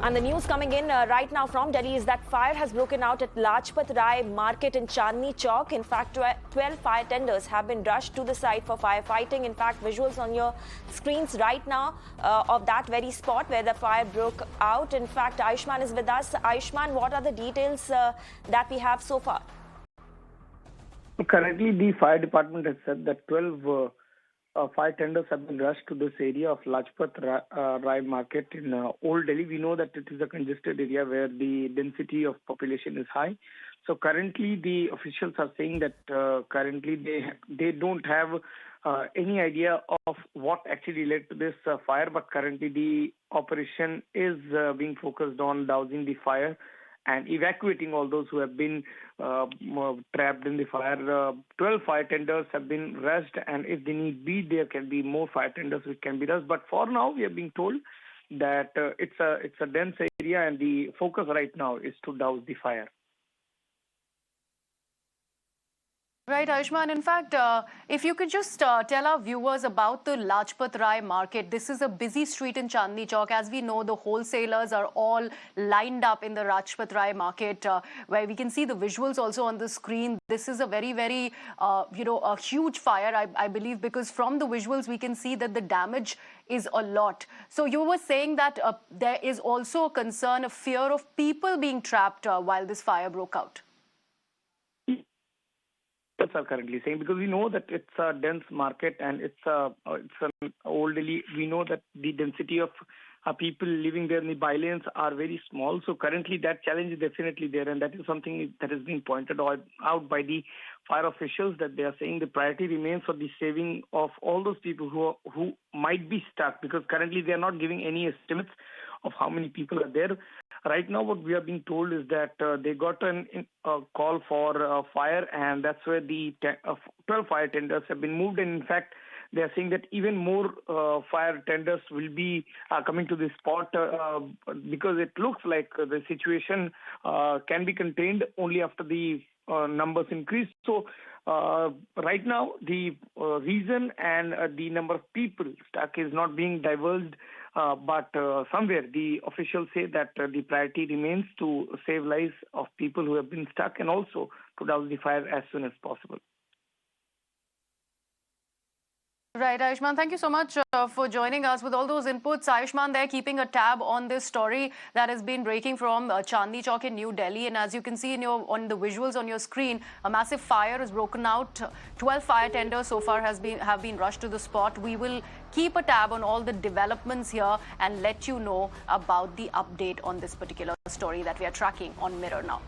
And the news coming in right now from Delhi is that fire has broken out at Lajpat Rai Market in Chandni Chowk. In fact, 12 fire tenders have been rushed to the site for firefighting. In fact, visuals on your screens right now of that very spot where the fire broke out. In fact, Ayushman is with us. Ayushman, what are the details that we have so far? Currently, the fire department has said that 12 fire tenders have been rushed to this area of Lajpat Rai Market in Old Delhi. We know that it is a congested area where the density of population is high. So currently, the officials are saying that currently they don't have any idea of what actually led to this fire, but currently the operation is being focused on dousing the fire and evacuating all those who have been trapped in the fire. 12 fire tenders have been rushed, and if they need be, there can be more fire tenders which can be rushed. But for now, we are being told that it's a dense area, and the focus right now is to douse the fire. Right, Ayushman. In fact, if you could just tell our viewers about the Lajpat Rai market. This is a busy street in Chandni Chowk. As we know, the wholesalers are all lined up in the Lajpat Rai market, where we can see the visuals also on the screen. This is a very, very, a huge fire, I believe, because from the visuals we can see that the damage is a lot. So you were saying that there is also a concern, a fear of people being trapped while this fire broke out. Are currently saying, because we know that it's a dense market and it's an old Delhi. We know that the density of people living there in the bylanes are very small. So currently that challenge is definitely there, and that is something that is being pointed out by the fire officials, that they are saying the priority remains for the saving of all those people who might be stuck, because currently they are not giving any estimates of how many people are there. Right now, what we are being told is that they got a call for fire, and that's where the 12 fire tenders have been moved. And in fact, they are saying that even more fire tenders will be coming to this spot because it looks like the situation can be contained only after the numbers increase. So right now, the reason and the number of people stuck is not being divulged, but somewhere the officials say that the priority remains to save lives of people who have been stuck and also to douse the fire as soon as possible. Right, Ayushman, thank you so much for joining us with all those inputs. Ayushman, they're keeping a tab on this story that has been breaking from Chandni Chowk in New Delhi. And as you can see on the visuals on your screen, a massive fire has broken out. 12 fire tenders so far have been rushed to the spot. We will keep a tab on all the developments here and let you know about the update on this particular story that we are tracking on Mirror now.